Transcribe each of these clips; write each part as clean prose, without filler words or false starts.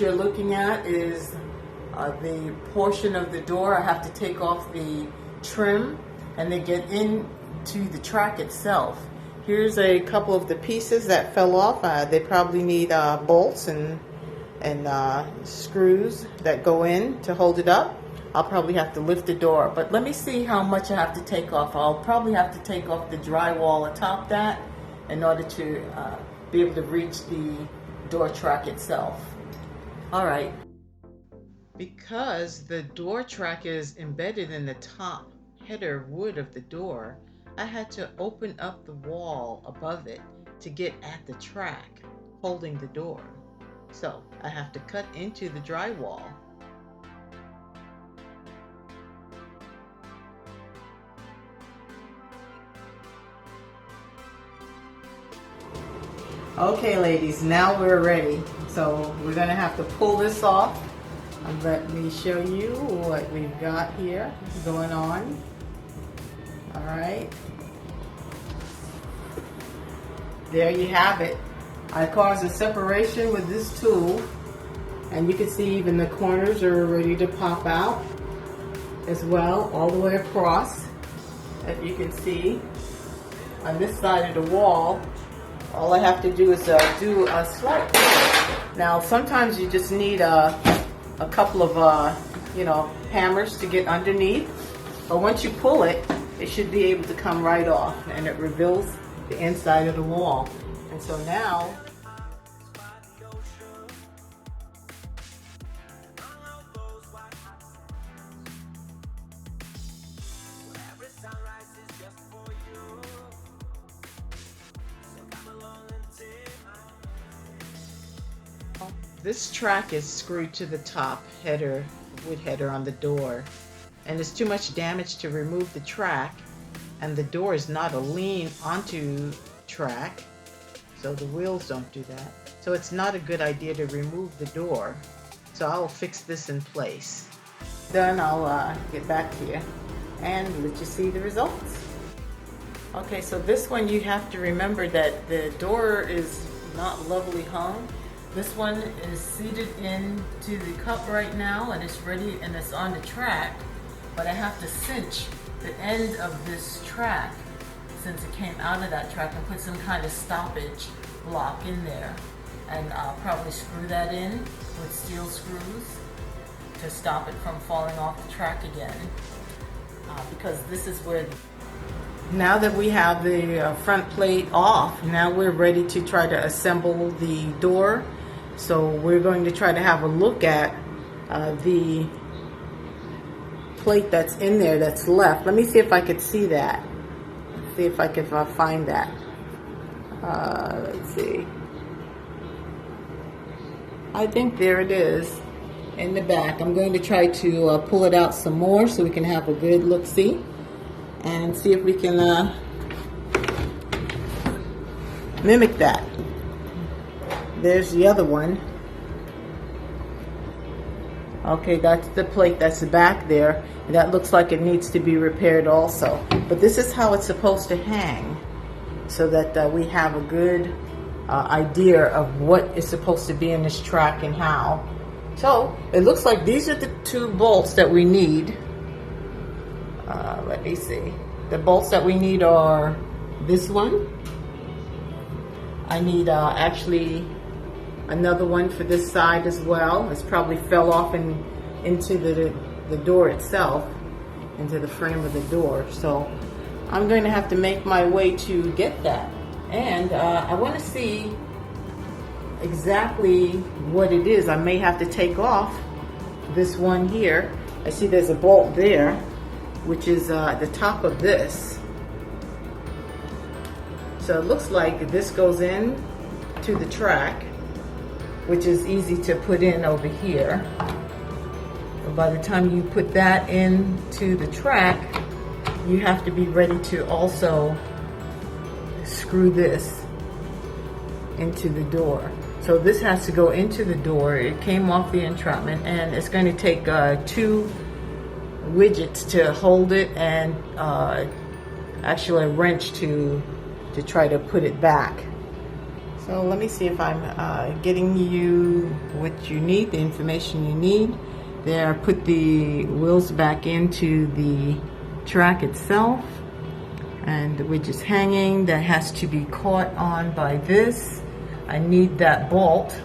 you're looking at is the portion of the door. I have to take off the trim and then get into the track itself. Here's a couple of the pieces that fell off. They probably need bolts and screws that go in to hold it up. I'll probably have to lift the door, but let me see how much I have to take off. I'll probably have to take off the drywall atop that in order to be able to reach the door track itself. All right. Because the door track is embedded in the top header wood of the door, I had to open up the wall above it to get at the track holding the door. So I have to cut into the drywall. Okay, ladies, now we're ready. So we're gonna have to pull this off. And let me show you what we've got here going on. All right. There you have it. I caused a separation with this tool, and you can see even the corners are ready to pop out as well, all the way across. As you can see on this side of the wall, all I have to do is do a slight pull. Now sometimes you just need a couple of hammers to get underneath, but once you pull it, it should be able to come right off, and it reveals the inside of the wall. And so now this track is screwed to the top header, wood header on the door, and it's too much damage to remove the track, and the door is not a lean onto track, so the wheels don't do that. So it's not a good idea to remove the door. So I'll fix this in place. Done, I'll get back to you and let you see the results. Okay, so this one you have to remember that the door is not levelly hung. This one is seated into the cup right now, and it's ready and it's on the track, but I have to cinch the end of this track since it came out of that track and put some kind of stoppage block in there, and I'll probably screw that in with steel screws to stop it from falling off the track again, because this is where now that we have the front plate off, now we're ready to try to assemble the door. So we're going to try to have a look at the plate that's in there that's left. Let me see if I could see that. See if I could find that. Let's see. I think there it is in the back. I'm going to try to pull it out some more so we can have a good look-see and see if we can mimic that. There's the other one. Okay, that's the plate that's back there. That looks like it needs to be repaired also. But this is how it's supposed to hang, so that we have a good idea of what is supposed to be in this track and how. So it looks like these are the two bolts that we need. Let me see. The bolts that we need are this one. I need actually another one for this side as well. It's probably fell off into the door itself, into the frame of the door. So I'm going to have to make my way to get that. And I want to see exactly what it is. I may have to take off this one here. I see there's a bolt there, which is the top of this. So it looks like this goes in to the track, which is easy to put in over here. But by the time you put that into the track, you have to be ready to also screw this into the door. So this has to go into the door. It came off the entrapment, and it's going to take two widgets to hold it, and actually a wrench to try to put it back. So So let me see if I'm getting you what you need, the information you need. There, put the wheels back into the track itself, and the widget's hanging. That has to be caught on by this. I need that bolt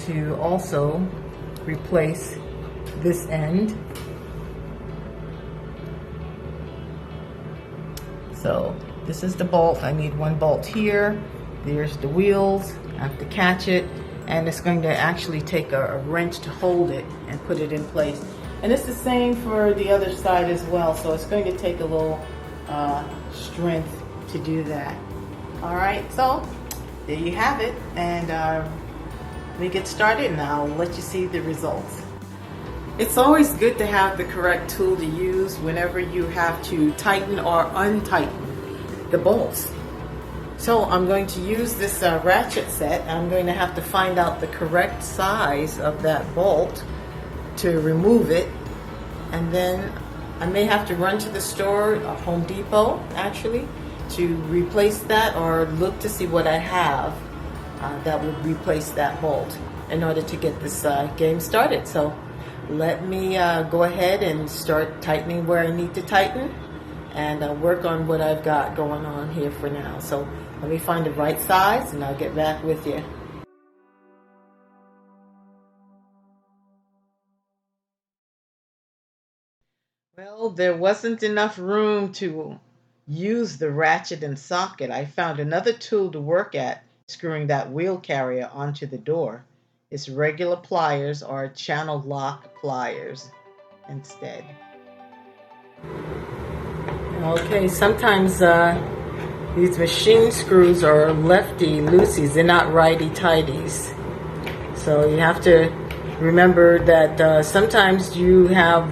to also replace this end. So this is the bolt. I need one bolt here. There's the wheels. I have to catch it, and it's going to actually take a wrench to hold it and put it in place. And it's the same for the other side as well, so it's going to take a little strength to do that. All right, so there you have it, and let me get started and I'll let you see the results. It's always good to have the correct tool to use whenever you have to tighten or untighten the bolts. So I'm going to use this ratchet set. I'm going to have to find out the correct size of that bolt to remove it, and then I may have to run to the store, Home Depot actually, to replace that, or look to see what I have that would replace that bolt in order to get this game started. So let me go ahead and start tightening where I need to tighten, and work on what I've got going on here for now. So let me find the right size and I'll get back with you. Well, there wasn't enough room to use the ratchet and socket. I found another tool to work at screwing that wheel carrier onto the door. It's regular pliers or channel lock pliers instead. Okay, sometimes these machine screws are lefty-loosies. They're not righty-tighties. So you have to remember that sometimes you have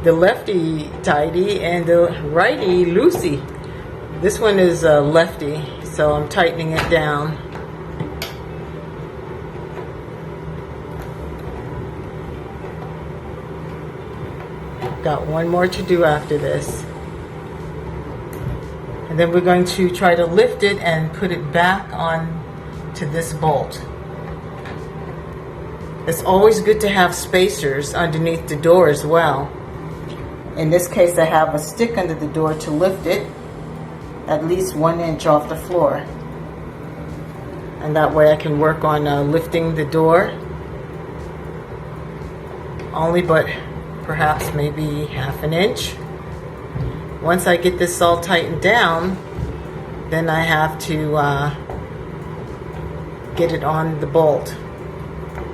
the lefty-tighty and the righty-loosey. This one is lefty, so I'm tightening it down. Got one more to do after this. And then we're going to try to lift it and put it back on to this bolt. It's always good to have spacers underneath the door as well. In this case, I have a stick under the door to lift it at least 1 inch off the floor. And that way I can work on lifting the door. Only but perhaps maybe half an inch. Once I get this all tightened down, then I have to get it on the bolt.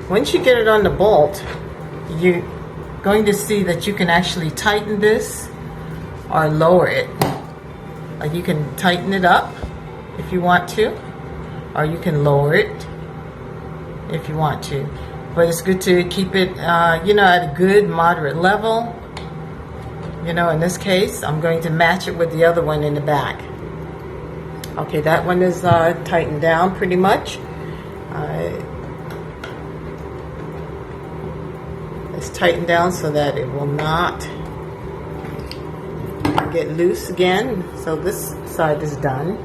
Once you get it on the bolt, you're going to see that you can actually tighten this or lower it. You can tighten it up if you want to, or you can lower it if you want to. But it's good to keep it, at a good moderate level. In this case, I'm going to match it with the other one in the back. Okay, that one is tightened down pretty much. It's tightened down so that it will not get loose again. So this side is done.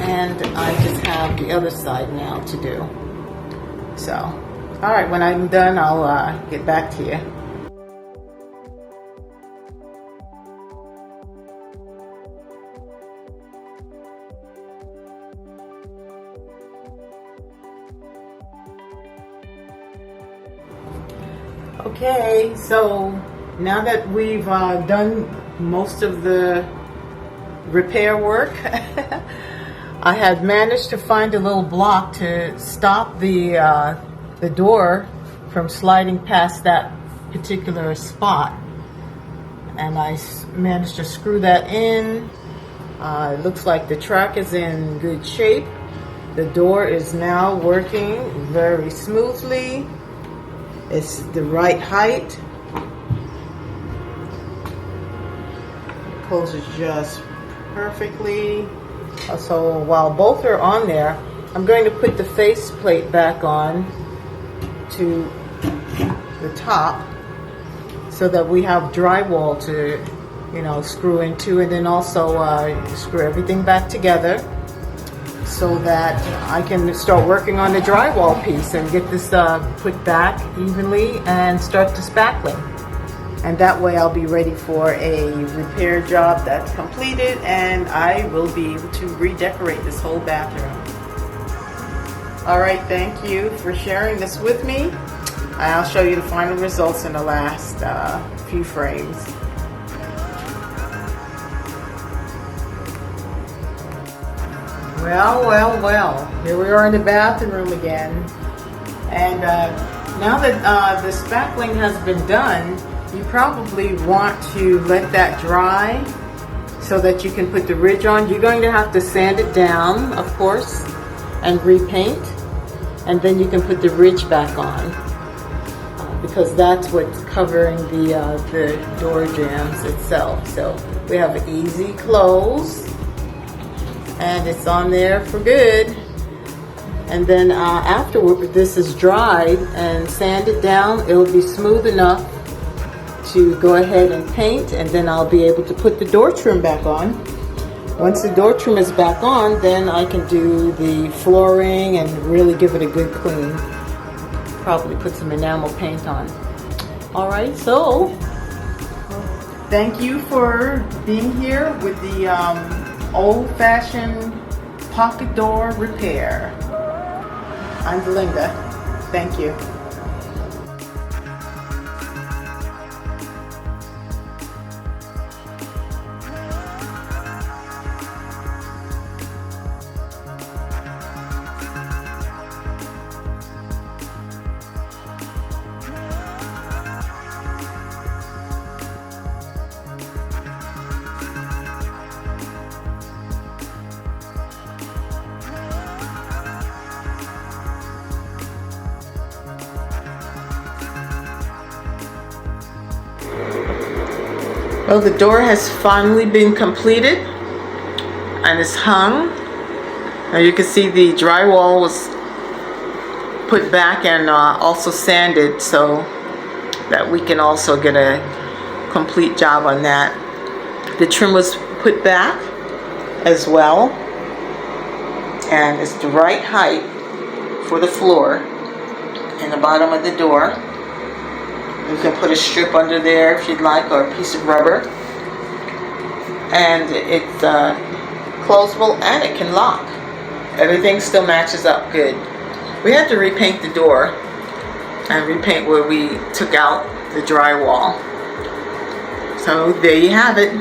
And I just have the other side now to do. So, all right, when I'm done, I'll get back to you. Okay, so now that we've done most of the repair work, I had managed to find a little block to stop the door from sliding past that particular spot, and I managed to screw that in. It looks like the track is in good shape. The door is now working very smoothly. It's the right height. It closes just perfectly. So while both are on there, I'm going to put the face plate back on to the top so that we have drywall to, screw into, and then also screw everything back together. so that I can start working on the drywall piece and get this put back evenly and start the spackling. And that way I'll be ready for a repair job that's completed, and I will be able to redecorate this whole bathroom. All right, thank you for sharing this with me. I'll show you the final results in the last few frames. Well, here we are in the bathroom again. And now that the spackling has been done, you probably want to let that dry so that you can put the ridge on. You're going to have to sand it down, of course, and repaint, and then you can put the ridge back on, because that's what's covering the door jambs itself. So we have an easy close, and it's on there for good. And then afterward, this is dried and sanded down, it'll be smooth enough to go ahead and paint, and then I'll be able to put the door trim back on. Once the door trim is back on, then I can do the flooring and really give it a good clean. Probably put some enamel paint on. All right, so thank you for being here with the old-fashioned pocket door repair. I'm Belinda. Thank you. Well, the door has finally been completed and it's hung. Now you can see the drywall was put back and also sanded, so that we can also get a complete job on that. The trim was put back as well, and it's the right height for the floor in the bottom of the door. You can put a strip under there if you'd like, or a piece of rubber. And it's closable and it can lock. Everything still matches up good. We had to repaint the door and repaint where we took out the drywall. So there you have it.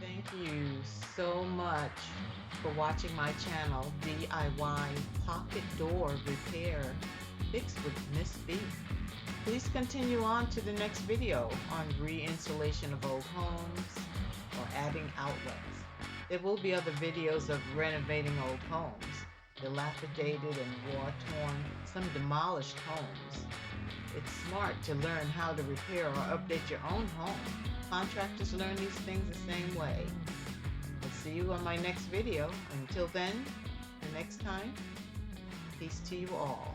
Thank you so much for watching my channel, DIY Pocket Door Repair, Fixed with Miss B. Please continue on to the next video on re-insulation of old homes or adding outlets. There will be other videos of renovating old homes, dilapidated and war-torn, some demolished homes. It's smart to learn how to repair or update your own home. Contractors learn these things the same way. I'll see you on my next video. Until then, the next time, peace to you all.